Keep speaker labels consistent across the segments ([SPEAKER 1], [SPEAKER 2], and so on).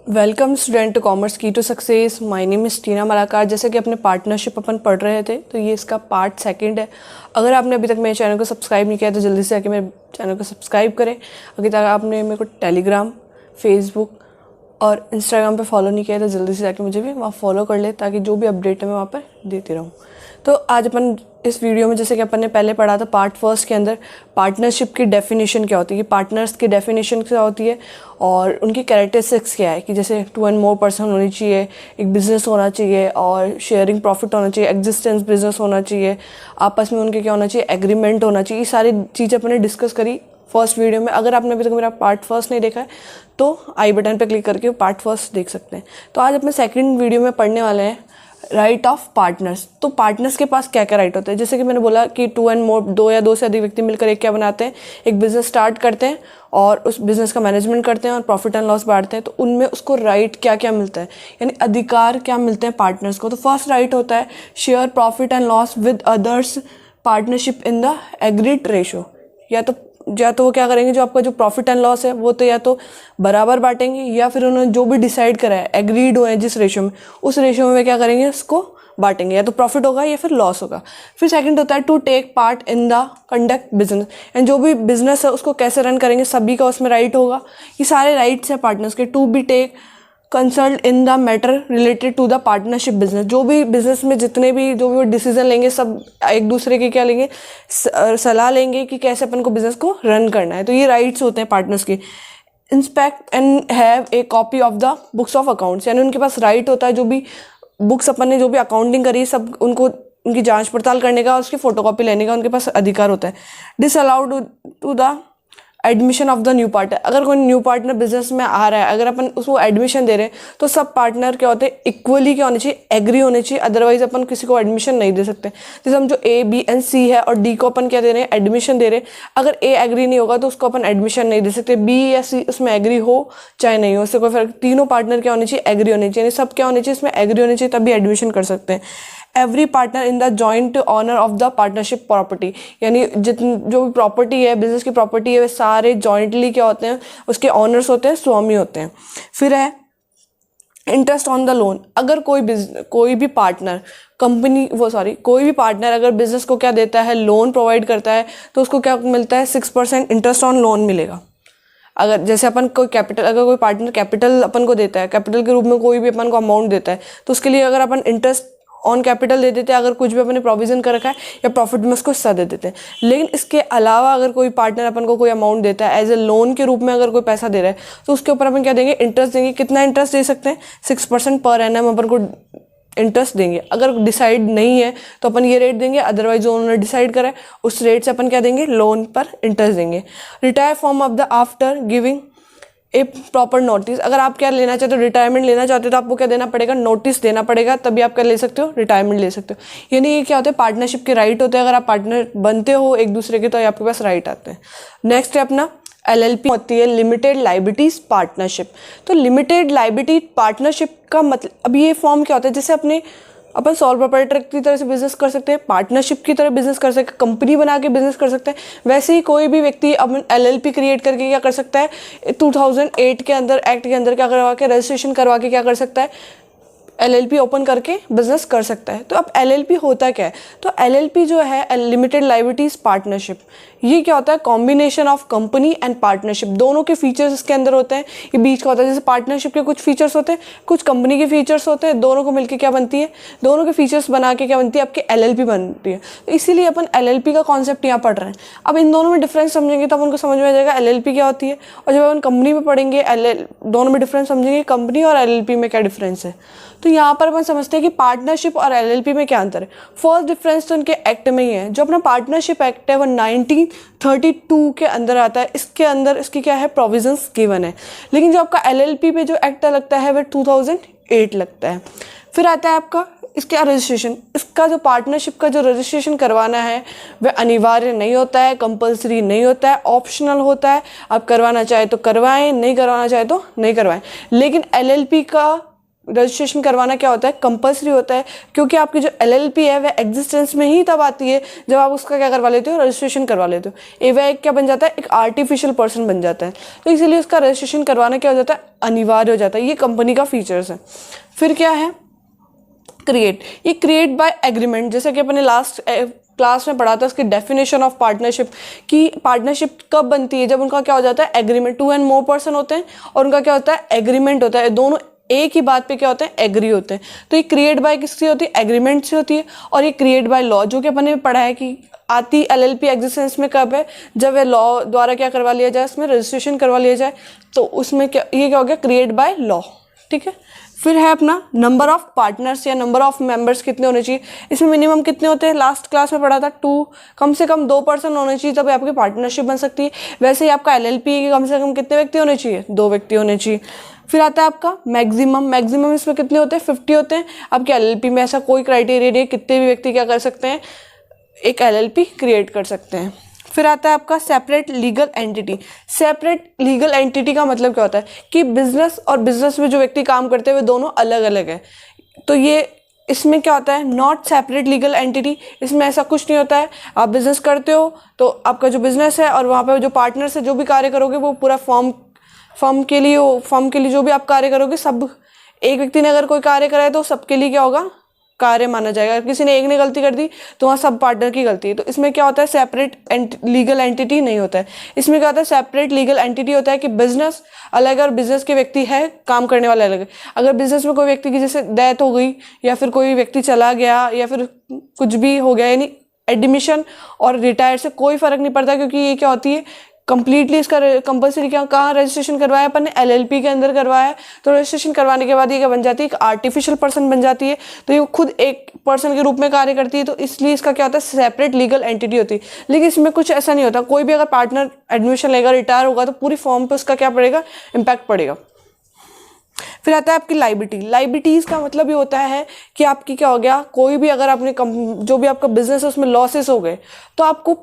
[SPEAKER 1] Welcome student to commerce key to success. My name is Tina Malakar. जैसे कि अपने partnership अपन पढ़ रहे थे तो ये इसका पार्ट सेकंड है। अगर आपने अभी तक मेरे चैनल को सब्सक्राइब नहीं किया तो जल्दी से आके मेरे चैनल को सब्सक्राइब करें। अगर तक आपने मेरे को टेलीग्राम, फेसबुक और इंस्टाग्राम पे फॉलो नहीं किया तो जल्दी से जाके मुझे भी वहाँ फॉलो कर ले, ताकि जो भी अपडेट है मैं वहाँ पर देती रहूँ। तो आज अपन इस वीडियो में, जैसे कि अपन ने पहले पढ़ा था पार्ट फर्स्ट के अंदर, पार्टनरशिप की डेफिनेशन क्या होती है, पार्टनर्स की डेफिनेशन क्या होती है और उनकी कैरेक्टरिस्टिक्स क्या है, कि जैसे 2 and more पर्सन होनी चाहिए, एक बिज़नेस होना चाहिए और शेयरिंग प्रॉफिट होना चाहिए, एग्जिस्टेंस बिजनेस होना चाहिए, आपस में उनके क्या होना चाहिए, एग्रीमेंट होना चाहिए। ये सारी चीज़ें अपन ने डिस्कस करी फर्स्ट वीडियो में। अगर आपने अभी तक मेरा पार्ट फर्स्ट नहीं देखा है तो आई बटन पर क्लिक करके पार्ट फर्स्ट देख सकते हैं। तो आज अपने सेकंड वीडियो में पढ़ने वाले हैं राइट ऑफ पार्टनर्स। तो पार्टनर्स के पास क्या क्या राइट होते हैं, जैसे कि मैंने बोला कि 2 and more, 2 या 2 से अधिक व्यक्ति मिलकर एक क्या बनाते हैं, एक बिजनेस स्टार्ट करते हैं और उस बिजनेस का मैनेजमेंट करते हैं और प्रॉफिट एंड लॉस बांटते हैं। तो उनमें उसको राइट क्या क्या मिलता है, यानी अधिकार क्या मिलते हैं पार्टनर्स को। तो फर्स्ट राइट होता है share profit and loss with others partnership in the agreed ratio. या तो वो क्या करेंगे, जो आपका जो प्रॉफिट एंड लॉस है वो तो या तो बराबर बांटेंगे, या फिर उन्होंने जो भी डिसाइड करा है, एग्रीड हुए हैं जिस रेशो में, उस रेशो में वे क्या करेंगे, उसको बांटेंगे, या तो प्रॉफिट होगा या फिर लॉस होगा। फिर सेकंड होता है to take part in the conduct business, and जो भी बिजनेस है उसको कैसे रन करेंगे, सभी का उसमें राइट होगा। ये सारे राइट्स हैं पार्टनर्स के। To be take consult in the matter related to the partnership business, जो भी बिजनेस में जितने भी जो भी डिसीजन लेंगे सब एक दूसरे के क्या लेंगे, सलाह लेंगे कि कैसे अपन को बिजनेस को रन करना है। तो ये राइट्स होते हैं पार्टनर्स के। Inspect and have a copy of the books of accounts, यानी उनके पास राइट होता है जो भी बुक्स अपन ने जो भी अकाउंटिंग करी सब उनको उनकी जांच पड़ताल करने का, उसकी फोटोकॉपी लेने का उनके पास अधिकार होता है। Disallowed to the admission of the new partner, अगर कोई न्यू पार्टनर बिजनेस में आ रहा है, अगर अपन उसको एडमिशन दे रहे हैं तो सब पार्टनर क्या होते हैं, इक्वली क्या होने चाहिए, एग्री होने चाहिए। अदरवाइज अपन किसी को एडमिशन नहीं दे सकते। जैसे हम जो ए, बी एंड सी है और डी को अपन क्या दे रहे हैं, एडमिशन दे रहे हैं। अगर ए एग्री नहीं होगा तो उसको अपन एडमिशन नहीं दे सकते। बी या सी उसमें एग्री हो चाहे नहीं हो, उससे कोई फर्क। तीनों पार्टनर क्या होने चाहिए, एग्री होने चाहिए, सब क्या होने चाहिए, इसमें एग्री होने चाहिए, तभी एडमिशन कर सकते हैं। Every partner in the joint owner of the partnership property, यानी जो भी प्रॉपर्टी है, बिजनेस की प्रॉपर्टी है, वे सारे जॉइंटली क्या होते हैं, उसके ऑनर्स होते हैं, स्वामी होते हैं। फिर है इंटरेस्ट ऑन द लोन, अगर कोई भी पार्टनर कोई भी पार्टनर अगर बिजनेस को क्या देता है, लोन प्रोवाइड करता है, तो उसको क्या मिलता है, 6% इंटरेस्ट ऑन लोन मिलेगा। अगर जैसे अपन अगर कोई पार्टनर कैपिटल अपन को देता है, कैपिटल के रूप में कोई भी अपन को अमाउंट देता है, तो उसके लिए अगर अपन इंटरेस्ट ऑन कैपिटल दे देते हैं, अगर कुछ भी अपने प्रोविजन कर रखा है या प्रॉफिट में उसको हिस्सा दे देते हैं। लेकिन इसके अलावा अगर कोई पार्टनर अपन को कोई अमाउंट देता है एज ए लोन के रूप में, अगर कोई पैसा दे रहा है तो उसके ऊपर अपन क्या देंगे, इंटरेस्ट देंगे। कितना इंटरेस्ट दे सकते हैं, 6% पर एनम अपन को इंटरेस्ट देंगे। अगर डिसाइड नहीं है तो अपन ये रेट देंगे, अदरवाइज जो उन्होंने डिसाइड करा है उस रेट से अपन क्या देंगे, लोन पर इंटरेस्ट देंगे। Retire form of the after giving a proper notice, अगर आप क्या लेना चाहते हो, रिटायरमेंट लेना चाहते हो, तो आपको क्या देना पड़ेगा, नोटिस देना पड़ेगा, तभी आप क्या ले सकते हो, रिटायरमेंट ले सकते हो। यानी ये क्या होता है, पार्टनरशिप के राइट होते हैं। अगर आप पार्टनर बनते हो एक दूसरे के तो आपके पास राइट आते हैं। नेक्स्ट है अपना LLP होती है लिमिटेड लायबिलिटीज पार्टनरशिप। तो लिमिटेड लायबिलिटी पार्टनरशिप का मतलब, अब ये फॉर्म क्या होता है, जैसे अपन सॉल प्रोप्राइटर की तरह से बिजनेस कर सकते हैं, पार्टनरशिप की तरह बिजनेस कर सकते हैं, कंपनी बना के बिजनेस कर सकते हैं। वैसे ही कोई भी व्यक्ति अपन LLP क्रिएट करके क्या कर सकता है, 2008 के अंदर एक्ट के अंदर क्या करवा के, रजिस्ट्रेशन करवा के क्या कर सकता है, LLP ओपन करके बिजनेस कर सकता है। तो अब LLP होता क्या है, तो LLP जो है लिमिटेड लायबिलिटीज पार्टनरशिप, ये क्या होता है, combination of company and partnership. दोनों के फीचर्स इसके अंदर होते हैं। ये बीच का होता है, जैसे पार्टनरशिप के कुछ फीचर्स होते हैं, कुछ कंपनी के फीचर्स होते हैं, दोनों को मिलकर क्या बनती है, दोनों के फीचर्स बना के क्या बनती है, आपके LLP बनती है। तो इसीलिए अपन LLP का कॉन्सेप्ट यहाँ पढ़ रहे हैं। अब इन दोनों में डिफरेंस समझेंगे तब उनको समझ में आ जाएगा LLP क्या होती है, और जब अपन कंपनी में पढ़ेंगे दोनों में डिफरेंस समझेंगे, कंपनी और LLP में क्या डिफरेंस है। तो यहाँ पर अपन समझते हैं कि पार्टनरशिप और LLP में क्या अंतर है। फर्स्ट डिफरेंस तो इनके एक्ट में ही है। जो अपना पार्टनरशिप एक्ट है वो 1932 के अंदर आता है। इसके अंदर इसकी क्या है, प्रोविजंस गिवन है। लेकिन जो आपका LLP पे जो एक्ट लगता है वह 2008 लगता है। फिर आता है आपका इसका रजिस्ट्रेशन। इसका जो पार्टनरशिप का जो रजिस्ट्रेशन करवाना है वह अनिवार्य नहीं होता है, कंपलसरी नहीं होता है, ऑप्शनल होता है। आप करवाना चाहे तो करवाएं, नहीं करवाना चाहे तो नहीं करवाएं। लेकिन LLP का रजिस्ट्रेशन करवाना क्या होता है, कंपल्सरी होता है, क्योंकि आपकी जो LLP है वह एग्जिस्टेंस में ही तब आती है जब आप उसका क्या करवा लेते हो, रजिस्ट्रेशन करवा लेते हो। वह एक क्या बन जाता है, एक आर्टिफिशियल पर्सन बन जाता है, तो इसीलिए उसका रजिस्ट्रेशन करवाना क्या हो जाता है, अनिवार्य हो जाता है। ये कंपनी का फीचर्स है। फिर क्या है, क्रिएट। ये क्रिएट बाय एग्रीमेंट, जैसे कि अपने लास्ट क्लास में पढ़ा था उसकी डेफिनेशन ऑफ पार्टनरशिप, कि पार्टनरशिप कब बनती है, जब उनका क्या हो जाता है, एग्रीमेंट, 2 and more पर्सन होते हैं और उनका क्या होता है, एग्रीमेंट होता है, दोनों एक ही बात पे क्या होते हैं, एग्री होते हैं। तो ये क्रिएट बाय किससे होती है, एग्रीमेंट से होती है। और ये क्रिएट बाय लॉ, जो कि अपन ने पढ़ा है कि आती LLP एग्जिस्टेंस में कब है, जब वह लॉ द्वारा क्या करवा लिया जाए, उसमें रजिस्ट्रेशन करवा लिया जाए, तो उसमें क्या, ये क्या हो गया, क्रिएट बाय लॉ। ठीक है। फिर है अपना नंबर ऑफ पार्टनर्स या नंबर ऑफ मेंबर्स कितने होने चाहिए। इसमें मिनिमम कितने होते हैं, लास्ट क्लास में पढ़ा था 2, कम से कम 2 पर्सन होने चाहिए तब आपकी पार्टनरशिप बन सकती है। वैसे ही आपका LLP के कम से कम कितने व्यक्ति होने चाहिए, 2 व्यक्ति होने चाहिए। फिर आता है आपका मैक्सिमम इसमें कितने होते हैं, 50 होते हैं। आपके LLP में ऐसा कोई क्राइटेरिया नहीं है, कितने भी व्यक्ति क्या कर सकते हैं, एक LLP क्रिएट कर सकते हैं। फिर आता है आपका separate legal entity. Separate legal entity का मतलब क्या होता है कि बिजनेस और बिजनेस में जो व्यक्ति काम करते हैं वे दोनों अलग अलग है। तो ये इसमें क्या होता है, नॉट सेपरेट लीगल एंटिटी। इसमें ऐसा कुछ नहीं होता है, आप बिजनेस करते हो तो आपका जो बिजनेस है और वहाँ पे जो पार्टनर से जो भी कार्य करोगे वो पूरा फर्म के लिए जो भी आप कार्य करोगे, सब एक व्यक्ति ने अगर कोई कार्य करा है तो सबके लिए क्या होगा, कार्य माना जाएगा। अगर किसी ने एक ने गलती कर दी तो वहाँ सब पार्टनर की गलती है। तो इसमें क्या होता है, सेपरेट लीगल एंटिटी नहीं होता है। इसमें क्या होता है, सेपरेट लीगल एंटिटी होता है कि बिजनेस अलग है और बिजनेस के व्यक्ति है, काम करने वाले अलग है। अगर बिजनेस में कोई व्यक्ति की जैसे डेथ हो गई या फिर कोई व्यक्ति चला गया या फिर कुछ भी हो गया, यानी एडमिशन और रिटायर से कोई फर्क नहीं पड़ता, क्योंकि ये क्या होती है, कंप्लीटली इसका कंपल्सरी क्या, कहाँ रजिस्ट्रेशन करवाया अपन ने, LLP के अंदर करवाया है। तो रजिस्ट्रेशन करवाने के बाद ये क्या बन जाती है, एक आर्टिफिशियल पर्सन बन जाती है। तो ये खुद एक पर्सन के रूप में कार्य करती है, तो इसलिए इसका क्या होता है, सेपरेट लीगल एंटिटी होती है। लेकिन इसमें कुछ ऐसा नहीं होता, कोई भी अगर पार्टनर एडमिशन लेगा, रिटायर होगा, तो पूरी फॉर्म पे उसका क्या पड़ेगा, इम्पैक्ट पड़ेगा। फिर आता है आपकी लाइबिलिटीज़ का मतलब ये होता है कि आपकी क्या हो गया, कोई भी अगर आपने जो भी आपका बिजनेस है उसमें लॉसेस हो गए तो आपको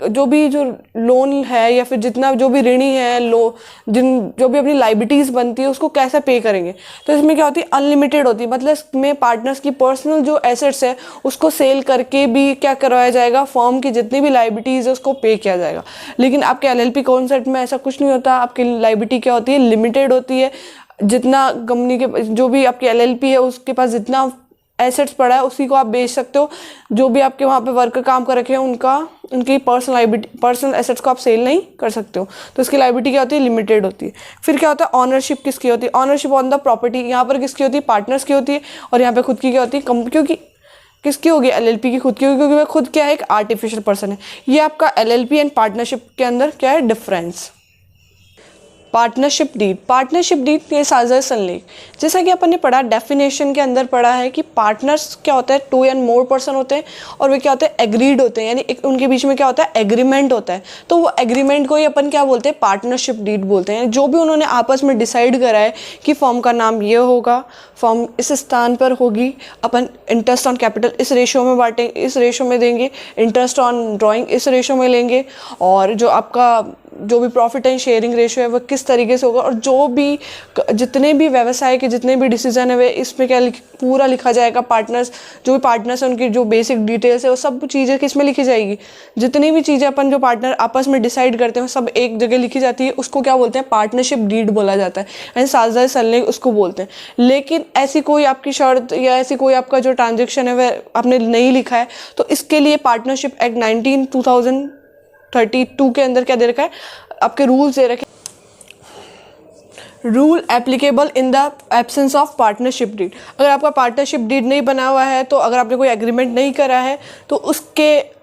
[SPEAKER 1] जो लोन है या फिर जितना जो भी ऋणी है जो भी अपनी लाइबिलिटीज़ बनती है उसको कैसे पे करेंगे। तो इसमें क्या होती है, अनलिमिटेड होती है। मतलब इसमें पार्टनर्स की पर्सनल जो एसेट्स है उसको सेल करके भी क्या करवाया जाएगा, फर्म की जितनी भी लाइबिलिटीज़ है उसको पे किया जाएगा। लेकिन आपके LLP कॉन्सेप्ट में ऐसा कुछ नहीं होता। आपकी लाइबिलिटी क्या होती है, लिमिटेड होती है। जितना कंपनी के जो भी आपकी LLP है उसके पास जितना एसेट्स पड़ा है उसी को आप बेच सकते हो। जो भी आपके वहाँ पे वर्कर काम कर रखे हैं उनकी पर्सनल एसेट्स को आप सेल नहीं कर सकते हो। तो इसकी लाइबिलिटी क्या होती है, लिमिटेड होती है। फिर क्या होता है, ऑनरशिप किसकी होती है, ऑनरशिप ऑन द प्रॉपर्टी। यहाँ पर किसकी होती है, पार्टनर्स की होती है। और यहाँ पे खुद की क्या होती है, क्योंकि किसकी होगी, LLP की खुद की होगी, क्योंकि वह खुद क्या है, एक आर्टिफिशियल पर्सन है। ये आपका LLP एंड पार्टनरशिप के अंदर क्या है डिफरेंस। पार्टनरशिप डीड ये साझा संलेख, जैसा कि अपन ने पढ़ा डेफिनेशन के अंदर पढ़ा है कि पार्टनर्स क्या होता है, 2 and more पर्सन होते हैं और वे क्या होते हैं, एग्रीड होते हैं, यानी उनके बीच में क्या होता है, एग्रीमेंट होता है। तो वो एग्रीमेंट को ही अपन क्या बोलते हैं, पार्टनरशिप डीड बोलते हैं। जो भी उन्होंने आपस में डिसाइड करा है कि फर्म का नाम ये होगा, फर्म इस स्थान पर होगी, अपन इंटरेस्ट ऑन कैपिटल इस रेशो में बांटेंगे, इस रेशो में देंगे, इंटरेस्ट ऑन ड्राइंग इस रेशो में लेंगे, और जो भी प्रॉफिट एंड शेयरिंग रेशो है वो किस तरीके से होगा, और जो भी जितने भी व्यवसाय के जितने भी डिसीजन है वे इसमें क्या पूरा लिखा जाएगा। जो भी पार्टनर्स हैं उनकी जो बेसिक डिटेल्स है वो सब चीज़ें किसमें लिखी जाएगी, जितनी भी चीज़ें अपन जो पार्टनर आपस में डिसाइड करते हैं सब एक जगह लिखी जाती है। उसको क्या बोलते हैं, पार्टनरशिप डीड बोला जाता है, यानी साझा संलेख उसको बोलते हैं। लेकिन ऐसी कोई आपकी शर्त या ऐसी कोई आपका जो ट्रांजेक्शन है वह आपने नहीं लिखा है तो इसके लिए पार्टनरशिप एक्ट 2032 के अंदर क्या दे रखा है, आपके रूल्स दे रखे, rule applicable in the absence of partnership deed. अगर आपका पार्टनरशिप डीड नहीं बना हुआ है, तो अगर आपने कोई एग्रीमेंट नहीं करा है तो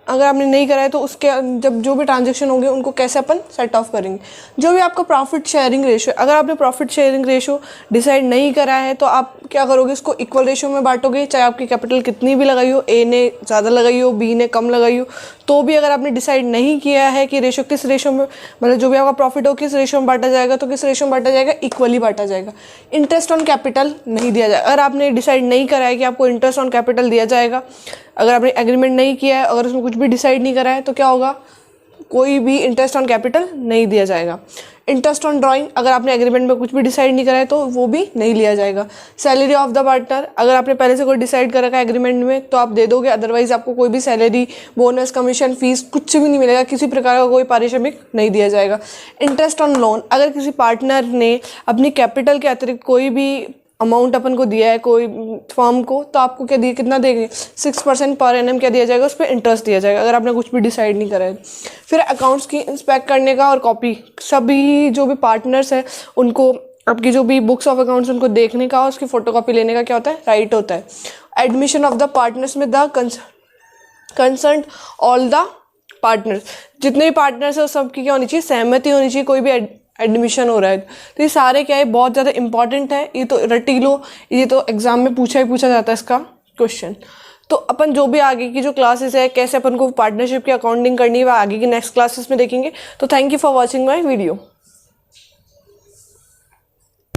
[SPEAKER 1] अगर आपने नहीं करा है तो उसके जब जो भी ट्रांजेक्शन होंगे उनको कैसे अपन सेट ऑफ करेंगे। जो भी आपका प्रॉफिट शेयरिंग रेशो, अगर आपने प्रॉफिट शेयरिंग रेशो डिसाइड नहीं करा है तो आप क्या करोगे, इसको इक्वल रेशो में बांटोगे। चाहे आपकी कैपिटल कितनी भी लगाई हो, A ने ज़्यादा लगाई हो, B ने कम लगाई हो, तो भी अगर आपने डिसाइड नहीं किया है कि रेशो किस रेशो में, मतलब जो भी आपका प्रॉफिट हो किस रेशो में बांटा जाएगा, तो किस रेशो में बांटा जाएगा, इक्वली बांटा जाएगा। इंटरेस्ट ऑन कैपिटल नहीं दिया जाएगा। अगर आपने डिसाइड नहीं करा है कि आपको इंटरेस्ट ऑन कैपिटल दिया जाएगा, अगर आपने एग्रीमेंट नहीं किया है, अगर उसमें कुछ भी डिसाइड नहीं करा है तो क्या होगा, कोई भी इंटरेस्ट ऑन कैपिटल नहीं दिया जाएगा। इंटरेस्ट ऑन ड्राइंग, अगर आपने एग्रीमेंट में कुछ भी डिसाइड नहीं करा है तो वो भी नहीं लिया जाएगा। सैलरी ऑफ द पार्टनर, अगर आपने पहले से कोई डिसाइड कर रखा है एग्रीमेंट में तो आप दे दोगे, अदरवाइज आपको कोई भी सैलरी, बोनस, कमीशन, फीस कुछ भी नहीं मिलेगा, किसी प्रकार का कोई पारिश्रमिक नहीं दिया जाएगा। इंटरेस्ट ऑन लोन, अगर किसी पार्टनर ने अपनी कैपिटल के अतिरिक्त कोई भी अमाउंट अपन को दिया है कोई फर्म को, तो आपको क्या दिए, कितना देंगे, 6% पर एनम क्या दिया जाएगा, उस पर इंटरेस्ट दिया जाएगा, अगर आपने कुछ भी डिसाइड नहीं करा है। फिर अकाउंट्स की इंस्पेक्ट करने का और कॉपी, सभी जो भी पार्टनर्स हैं उनको आपकी जो भी बुक्स ऑफ अकाउंट्स उनको देखने का और उसकी फोटोकॉपी लेने का क्या होता है, राइट होता है। एडमिशन ऑफ द पार्टनर्स में the concern all the partners, जितने भी पार्टनर्स है सबकी क्या होनी चाहिए, सहमति होनी चाहिए, कोई भी एडमिशन हो रहा है तो ये सारे क्या है, बहुत ज़्यादा इंपॉर्टेंट है, ये तो रटी लो, ये तो एग्जाम में पूछा ही पूछा जाता है इसका क्वेश्चन। तो अपन जो भी आगे की जो क्लासेस है, कैसे अपन को पार्टनरशिप की अकाउंटिंग करनी है, वह आगे की नेक्स्ट क्लासेस में देखेंगे। तो thank you for watching my video.